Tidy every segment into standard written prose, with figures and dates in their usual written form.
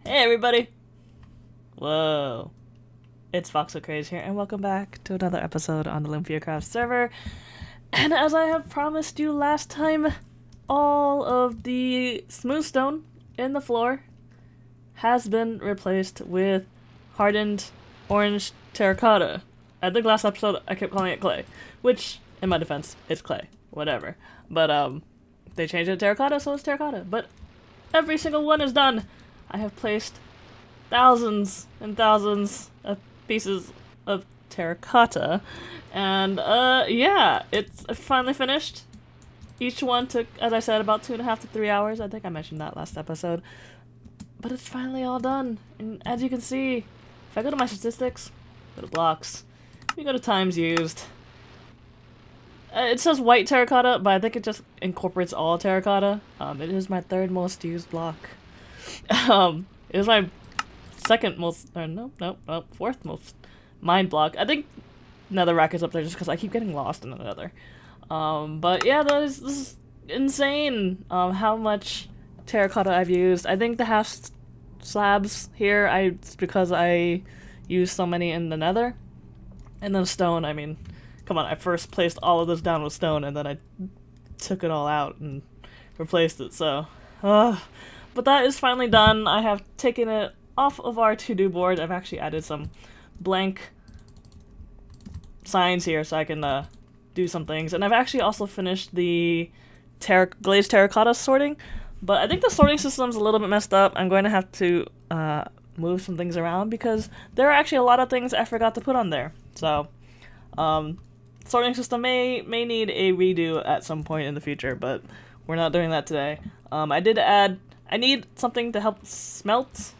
Hey everybody! Whoa. It's VoxelCraze here, and welcome back to another episode on the LumpiaCraft server. And as I have promised you last time, all of the smooth stone in the floor has been replaced with hardened orange terracotta. I think last episode I kept calling it clay, which, in my defense, is clay. Whatever. But, they changed it to terracotta, so it's terracotta. But every single one is done! I have placed thousands and thousands of pieces of terracotta, and yeah, it's finally finished. Each one took, as I said, about 2.5 to 3 hours. I think I mentioned that last episode, but it's finally all done. And as you can see, if I go to my statistics, go to blocks, we go to times used. It says white terracotta, but I think it just incorporates all terracotta. It is my third most used block. It was my second most, fourth most mined block. I think netherrack is up there just because I keep getting lost in the nether. But yeah, this is insane, how much terracotta I've used. I think the half slabs here, it's because I used so many in the nether. And then stone, I mean, come on, I first placed all of this down with stone and then I took it all out and replaced it, so... But that is finally done. I have taken it off of our to-do board. I've actually added some blank signs here so I can do some things. And I've actually also finished the glazed terracotta sorting. But I think the sorting system's a little bit messed up. I'm going to have to move some things around because there are actually a lot of things I forgot to put on there. So, sorting system may need a redo at some point in the future, but we're not doing that today. I need something to help smelt,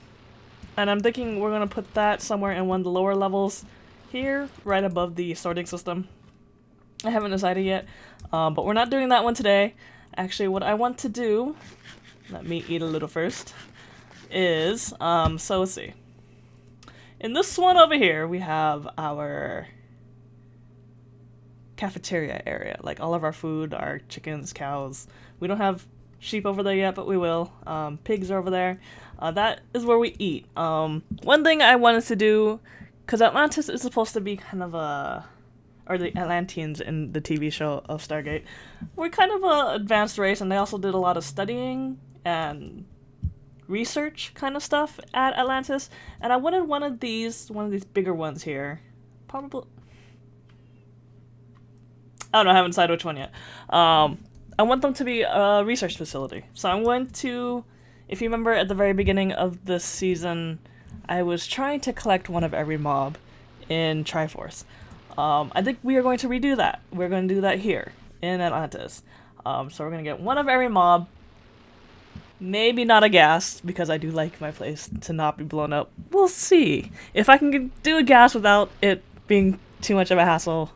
and I'm thinking we're gonna put that somewhere in one of the lower levels here, right above the sorting system. I haven't decided yet, but we're not doing that one today. Actually, what I want to do, let me eat a little first, is, so let's see. In this one over here, we have our cafeteria area, like all of our food, our chickens, cows. We don't have sheep over there yet, but we will. Pigs are over there. That is where we eat. One thing I wanted to do, because Atlantis is supposed to be kind of or the Atlanteans in the TV show of Stargate, we're kind of a advanced race, and they also did a lot of studying and research kind of stuff at Atlantis, and I wanted one of these bigger ones here. Probably... I don't know, I haven't decided which one yet. I want them to be a research facility. So I'm going to, if you remember at the very beginning of this season, I was trying to collect one of every mob in Triforce. I think we are going to redo that. We're going to do that here in Atlantis. So we're going to get one of every mob. Maybe not a gas, because I do like my place to not be blown up. We'll see. If I can do a gas without it being too much of a hassle,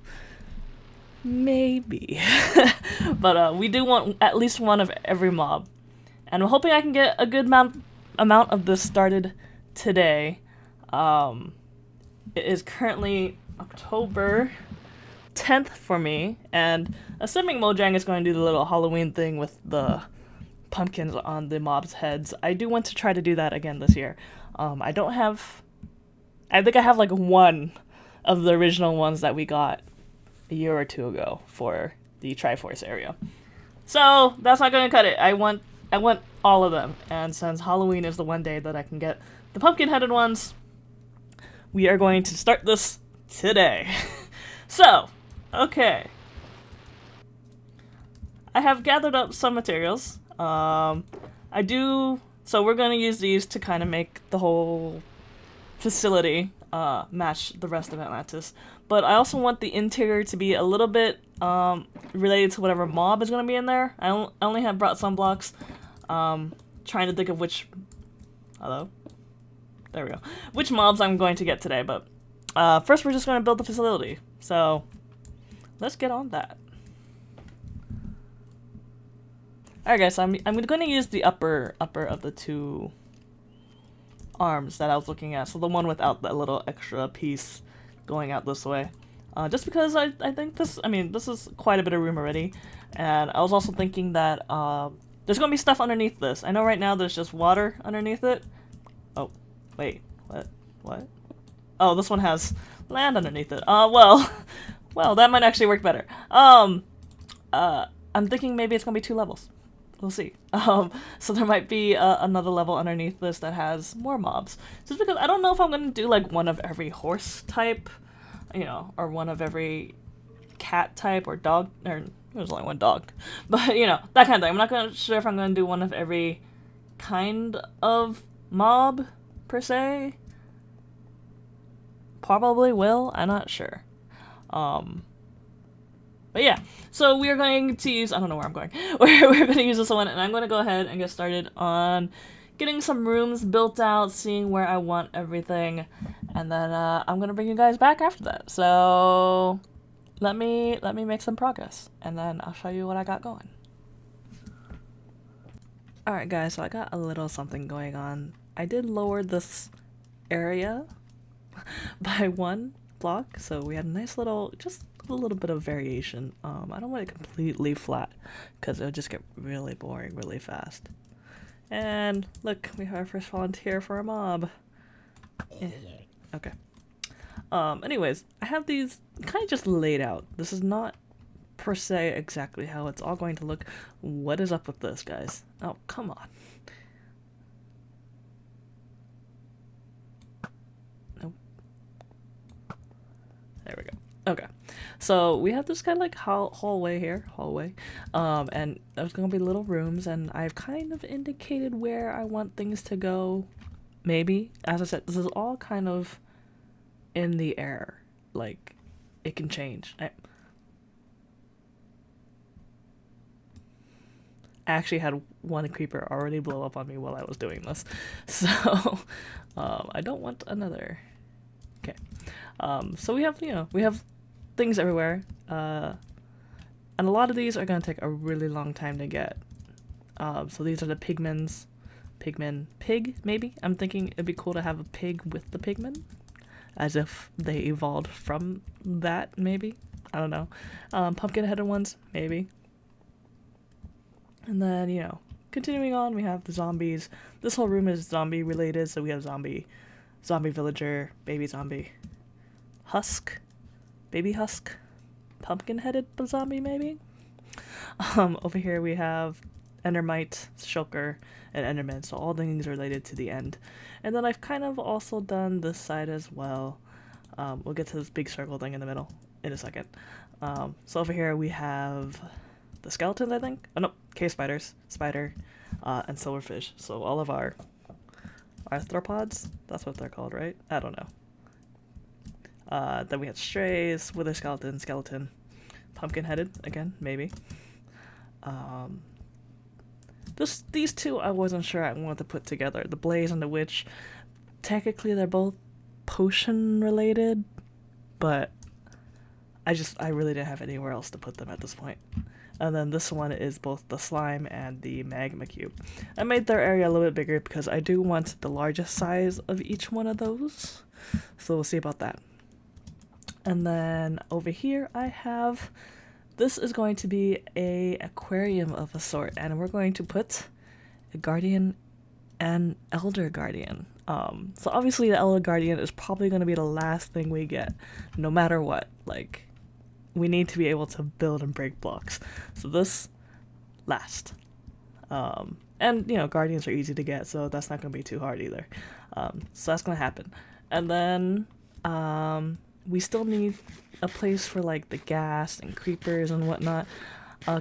maybe. But we do want at least one of every mob. And I'm hoping I can get a good amount of this started today. It is currently October 10th for me, and assuming Mojang is going to do the little Halloween thing with the pumpkins on the mobs' heads, I do want to try to do that again this year. I think I have like one of the original ones that we got a year or two ago for the Triforce area. So that's not going to cut it. I want all of them, and since Halloween is the one day that I can get the pumpkin-headed ones, we are going to start this today. So, okay. I have gathered up some materials. So we're going to use these to kind of make the whole facility match the rest of Atlantis. But I also want the interior to be a little bit related to whatever mob is going to be in there. I only have brought some blocks. Trying to think of which... Hello? There we go. Which mobs I'm going to get today, but first we're just going to build the facility. So, let's get on that. Alright guys, so I'm going to use the upper of the two arms that I was looking at. So the one without that little extra piece going out this way. Just because I think this is quite a bit of room already. And I was also thinking that there's going to be stuff underneath this. I know right now there's just water underneath it. Oh, wait, what? Oh, this one has land underneath it. Well, well, that might actually work better. I'm thinking maybe it's gonna be 2 levels. We'll see. So there might be another level underneath this that has more mobs. Just because I don't know if I'm gonna do like one of every horse type, you know, or one of every cat type or dog, or there's only one dog, but you know, that kind of thing. I'm not gonna sure if I'm gonna do one of every kind of mob per se. Probably will. I'm not sure. But yeah, so we are going to use, I don't know where I'm going. We're going to use this one, and I'm going to go ahead and get started on getting some rooms built out, seeing where I want everything, and then I'm going to bring you guys back after that. So let me make some progress, and then I'll show you what I got going. Alright guys, so I got a little something going on. I did lower this area by 1 block, so we had a nice little, just a little bit of variation. I don't want it completely flat because it would just get really boring really fast. And look, we have our first volunteer for a mob. Okay. Anyways, I have these kind of just laid out. This is not per se exactly how it's all going to look. What is up with this, guys? Oh, come on. Nope. There we go. Okay, so we have this kind of like hallway here, and there's gonna be little rooms, and I've kind of indicated where I want things to go. Maybe, as I said, this is all kind of in the air, like it can change. I actually had one creeper already blow up on me while I was doing this, so I don't want another. Okay, so we have, you know, we have things everywhere, and a lot of these are going to take a really long time to get. So these are the pig, maybe? I'm thinking it'd be cool to have a pig with the pigmen, as if they evolved from that, maybe? I don't know. Pumpkin-headed ones, maybe. And then, you know, continuing on, we have the zombies. This whole room is zombie related, so we have zombie villager, baby zombie, husk, baby husk, pumpkin-headed zombie maybe. Over here we have endermite, shulker, and enderman, so all things related to the end. And then I've kind of also done this side as well. We'll get to this big circle thing in the middle in a second. So over here we have the skeletons, I think. Oh no, cave spiders, spider, and silverfish. So all of our arthropods, that's what they're called, right? I don't know. Then we had strays, wither skeleton, pumpkin-headed, again, maybe. These two I wasn't sure I wanted to put together. The blaze and the witch, technically they're both potion-related, but I really didn't have anywhere else to put them at this point. And then this one is both the slime and the magma cube. I made their area a little bit bigger because I do want the largest size of each one of those. So we'll see about that. And then over here I have, this is going to be a aquarium of a sort, and we're going to put a guardian and elder guardian. So obviously the elder guardian is probably going to be the last thing we get, no matter what. Like, we need to be able to build and break blocks. So this last. And, you know, guardians are easy to get, so that's not going to be too hard either. So that's going to happen. And then we still need a place for, like, the ghast and creepers and whatnot.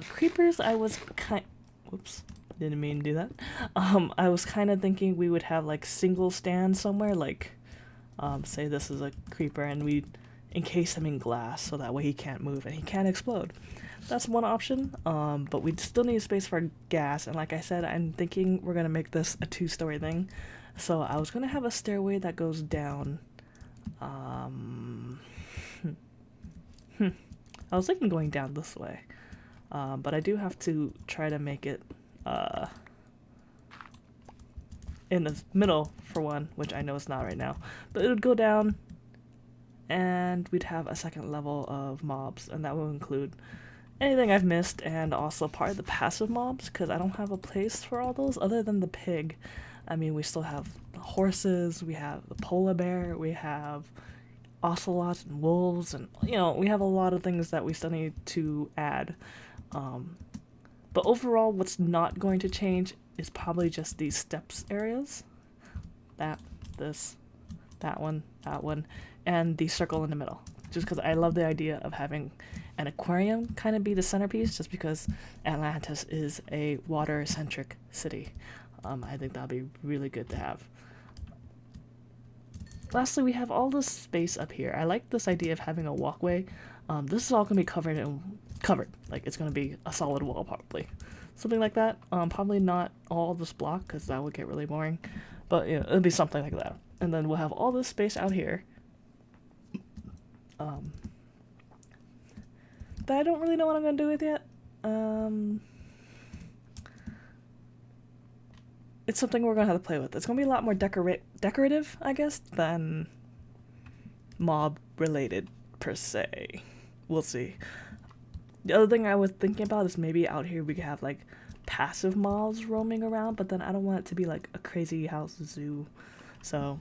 Creepers, I was whoops, didn't mean to do that. I was kind of thinking we would have, like, single stands somewhere, like, say this is a creeper and we encase him in glass so that way he can't move and he can't explode. That's one option, but we still need space for gas, and like I said, I'm thinking we're gonna make this a 2-story thing. So I was gonna have a stairway that goes down. I was thinking going down this way, but I do have to try to make it in the middle for one, which I know it's not right now, but it would go down and we'd have a second level of mobs, and that will include anything I've missed and also part of the passive mobs, because I don't have a place for all those other than the pig. I mean, we still have horses, we have the polar bear, we have ocelots and wolves, and you know, we have a lot of things that we still need to add. But overall, what's not going to change is probably just these steps areas. This, that one, and the circle in the middle. Just because I love the idea of having an aquarium kind of be the centerpiece, just because Atlantis is a water-centric city. I think that'll be really good to have. Lastly, we have all this space up here. I like this idea of having a walkway. This is all going to be covered. Like, it's going to be a solid wall, probably. Something like that. Probably not all this block, because that would get really boring. But, you know, it'll be something like that. And then we'll have all this space out here. That I don't really know what I'm going to do with yet. It's something we're going to have to play with. It's going to be a lot more decorative, I guess, than mob-related, per se. We'll see. The other thing I was thinking about is maybe out here we could have, like, passive mobs roaming around, but then I don't want it to be, like, a crazy house zoo. So,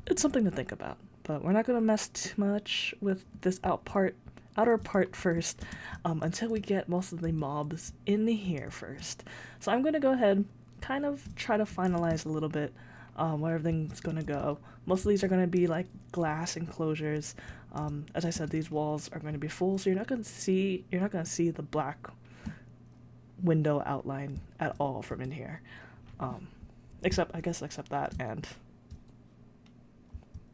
it's something to think about. But we're not going to mess too much with this outer part first, until we get most of the mobs in here first. So I'm going to go ahead, kind of try to finalize a little bit where everything's going to go. Most of these are going to be like glass enclosures. As I said, these walls are going to be full, so you're not going to see the black window outline at all from in here. Except that and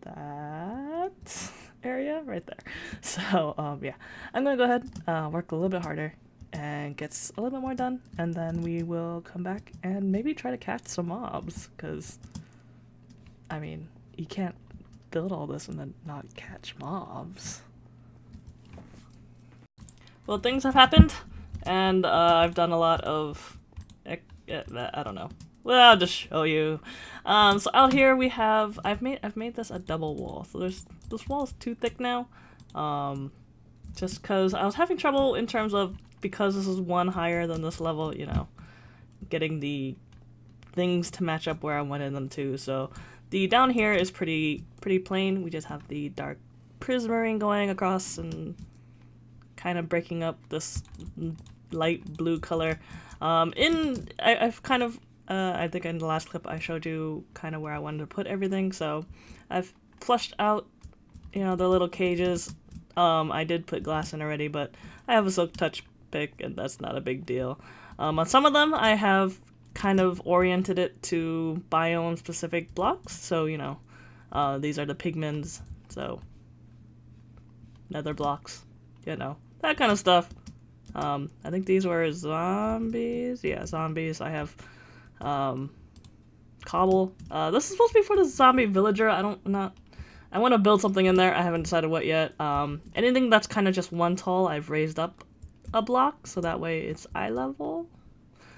that area right there. So yeah, I'm gonna go ahead, work a little bit harder and get a little bit more done, and then we will come back and maybe try to catch some mobs, because I mean, you can't build all this and then not catch mobs. Well, things have happened, and I've done a lot of I don't know. Well, I'll just show you. So out here we have, I've made this a double wall. So this wall is too thick now. Just cause I was having trouble in terms of, because this is one higher than this level, you know, getting the things to match up where I wanted them to. So the down here is pretty plain. We just have the dark prismarine going across and kind of breaking up this light blue color. I've kind of, I think in the last clip I showed you kind of where I wanted to put everything, so I've flushed out, you know, the little cages. I did put glass in already, but I have a silk touch pick, and that's not a big deal. On some of them, I have kind of oriented it to biome-specific blocks, so, you know, these are the pigments, so nether blocks, you know, that kind of stuff. I think these were zombies. Yeah, zombies. I have cobble. This is supposed to be for the zombie villager. I want to build something in there. I haven't decided what yet. Anything that's kind of just one tall, I've raised up a block, so that way it's eye level.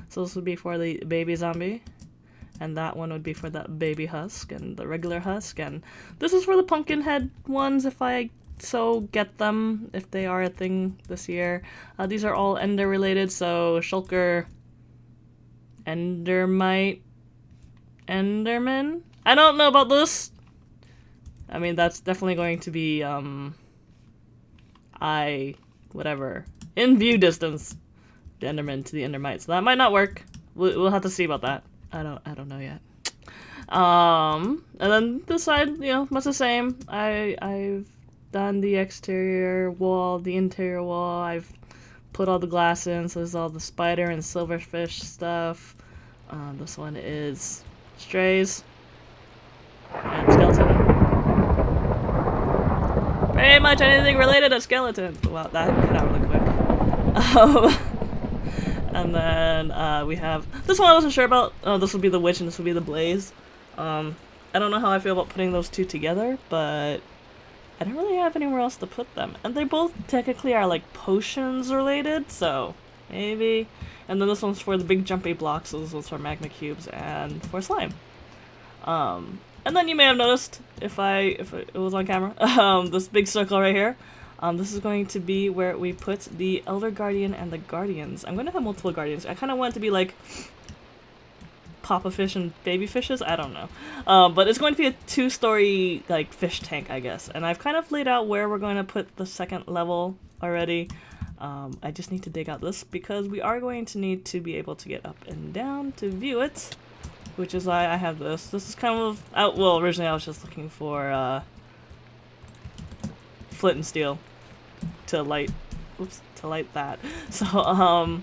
So this would be for the baby zombie, and that one would be for that baby husk and the regular husk, and this is for the pumpkin head ones if I so get them, if they are a thing this year. These are all ender related, so shulker, endermite, enderman. I don't know about this. I mean, that's definitely going to be whatever, in view distance, the enderman to the endermite, so that might not work. We'll have to see about that. I don't know yet. And then this side, you know, much the same. I've done the exterior wall, the interior wall. I've put all the glass in, so there's all the spider and silverfish stuff. This one is strays and skeleton. Pretty much anything related to skeleton. Wow, that cut out really quick. And then we have this one I wasn't sure about. Oh, this will be the witch and this will be the blaze. I don't know how I feel about putting those two together, but I don't really have anywhere else to put them. And they both technically are like potions related, so maybe. And then this one's for the big jumpy blocks, so this one's for magma cubes and for slime. And then you may have noticed, if it was on camera, this big circle right here. This is going to be where we put the Elder Guardian and the Guardians. I'm going to have multiple Guardians. I kind of want it to be like papa fish and baby fishes. I don't know. But it's going to be a 2-story like fish tank, I guess. And I've kind of laid out where we're going to put the second level already. I just need to dig out this because we are going to need to be able to get up and down to view it, which is why I have this. This is kind of well, originally I was just looking for flint and steel to light that. So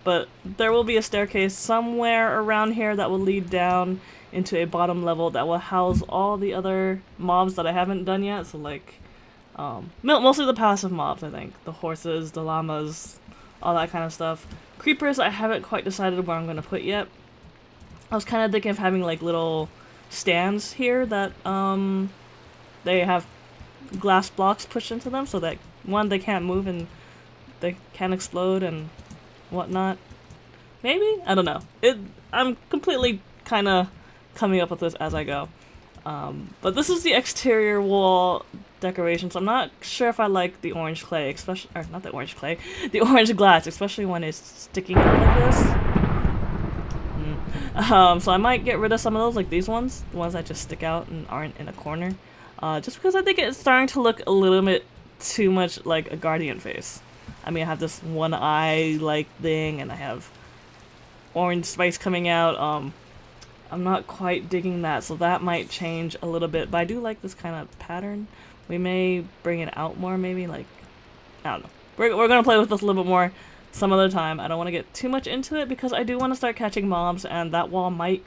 but there will be a staircase somewhere around here that will lead down into a bottom level that will house all the other mobs that I haven't done yet. So like mostly the passive mobs, I think. The horses, the llamas, all that kind of stuff. Creepers, I haven't quite decided where I'm going to put yet. I was kind of thinking of having like little stands here that they have glass blocks pushed into them so that one, they can't move and they can't explode and whatnot. Maybe? I don't know. I'm completely kind of coming up with this as I go. But this is the exterior wall decoration, so I'm not sure if I like the orange clay, especially, or not the orange clay, the orange glass, especially when it's sticking out like this. So I might get rid of some of those, like these ones, the ones that just stick out and aren't in a corner, just because I think it's starting to look a little bit too much like a guardian face. I mean, I have this one eye like thing, and I have orange spice coming out. I'm not quite digging that, so that might change a little bit, but I do like this kind of pattern. We may bring it out more, maybe, like, I don't know. We're gonna play with this a little bit more some other time. I don't want to get too much into it because I do want to start catching mobs, and that wall might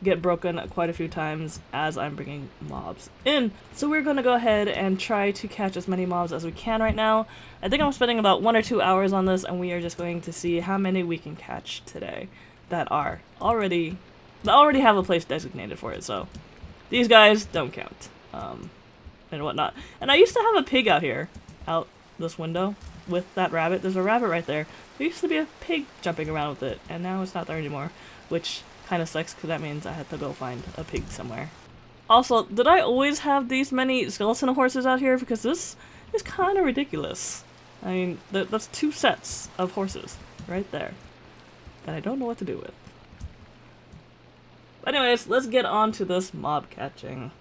get broken quite a few times as I'm bringing mobs in. So we're gonna go ahead and try to catch as many mobs as we can right now. I think I'm spending about 1 or 2 hours on this, and we are just going to see how many we can catch today that already have a place designated for it. So these guys don't count, and whatnot. And I used to have a pig out here, out this window with that rabbit. There's a rabbit right there. There used to be a pig jumping around with it, and now it's not there anymore, which kind of sucks because that means I had to go find a pig somewhere. Also, did I always have these many skeleton horses out here? Because this is kind of ridiculous. I mean, that's 2 sets of horses right there that I don't know what to do with. But anyways, let's get on to this mob catching.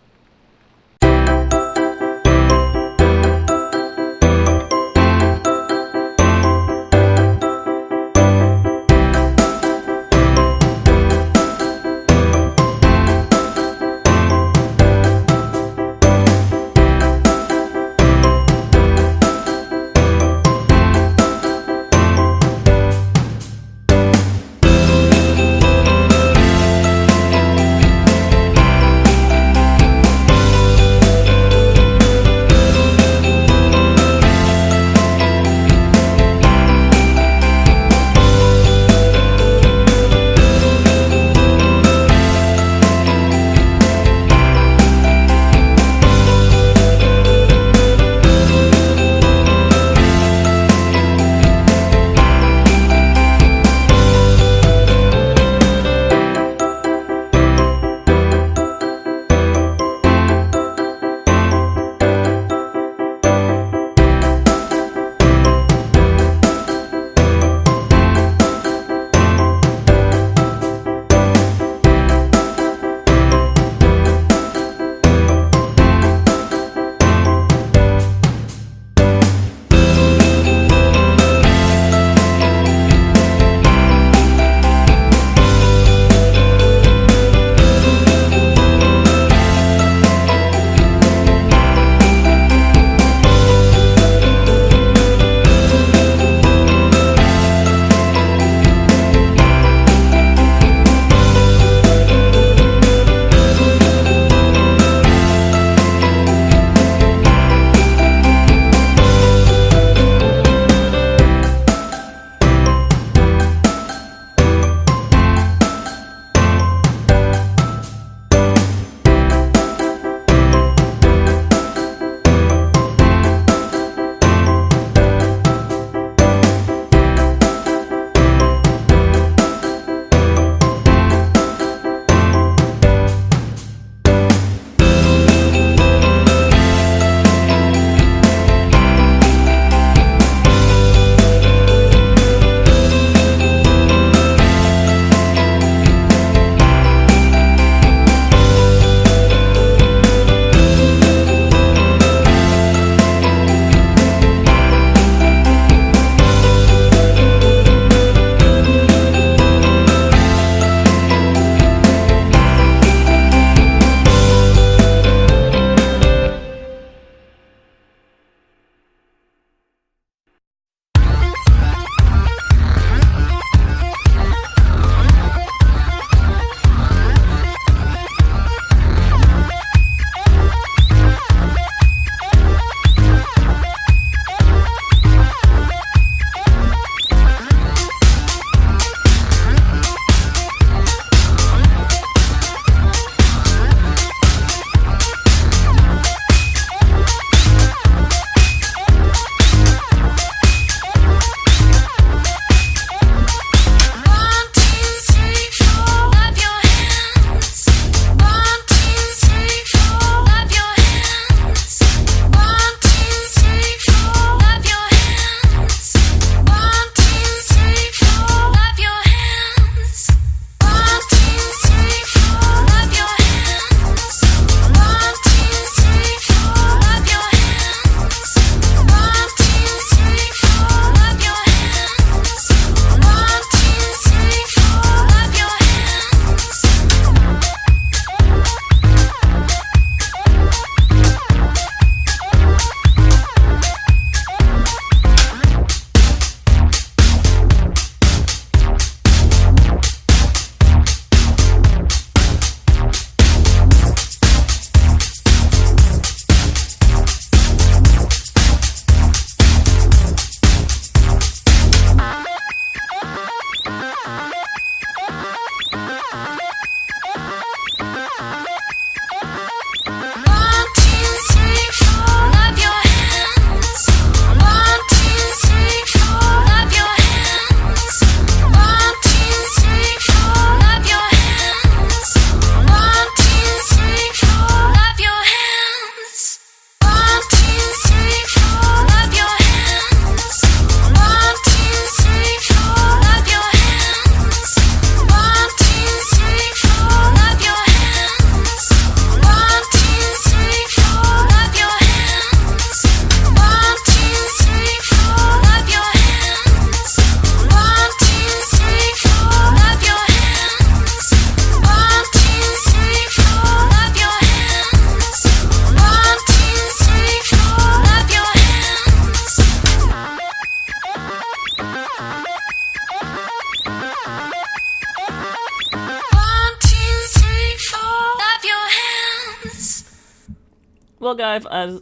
Well, guys, I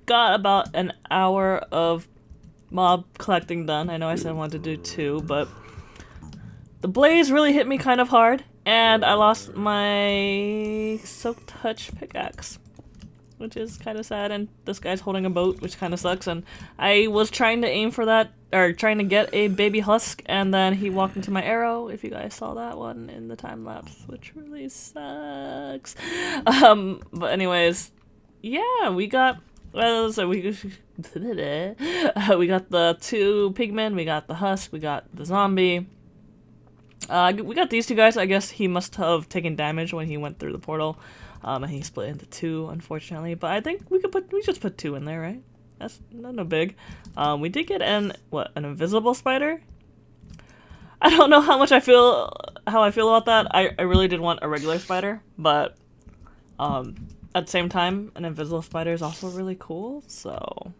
got about an hour of mob collecting done. I know I said I wanted to do 2, but the blaze really hit me kind of hard, and I lost my Soak Touch pickaxe, which is kind of sad, and this guy's holding a boat, which kind of sucks, and I was trying to aim for that, or trying to get a baby husk, and then he walked into my arrow, if you guys saw that one in the time-lapse, which really sucks. But anyways, yeah, we got, well, so we got the 2 pigmen, we got the husk, we got the zombie. We got these 2 guys. I guess he must have taken damage when he went through the portal. And he split into 2, unfortunately. But I think we just put 2 in there, right? That's no big. We did get an invisible spider? I don't know how I feel about that. I really did want a regular spider, but at the same time, an invisible spider is also really cool, so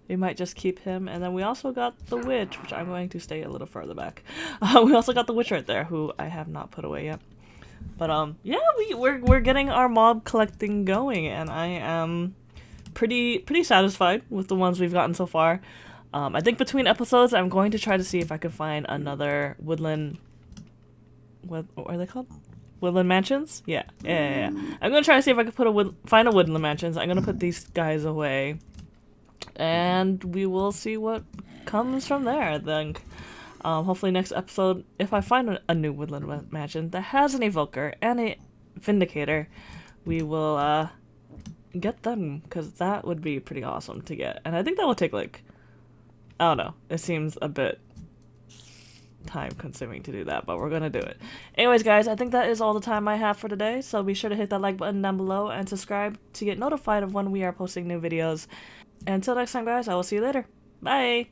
we might just keep him. And then we also got the witch, which I'm going to stay a little further back. We also got the witch right there, who I have not put away yet. But yeah, we're getting our mob collecting going, and I am pretty satisfied with the ones we've gotten so far. I think between episodes, I'm going to try to see if I can find another woodland. What are they called? Woodland mansions? Yeah. I'm gonna try to see if I can find a woodland mansions. I'm gonna put these guys away, and we will see what comes from there. Then, hopefully next episode, if I find a new woodland mansion that has an evoker and a vindicator, we will get them, because that would be pretty awesome to get. And I think that will take, like, I don't know, it seems a bit time consuming to do that, but we're gonna do it. Anyways, guys, I think that is all the time I have for today, so be sure to hit that like button down below and subscribe to get notified of when we are posting new videos. And until next time, guys, I will see you later. Bye!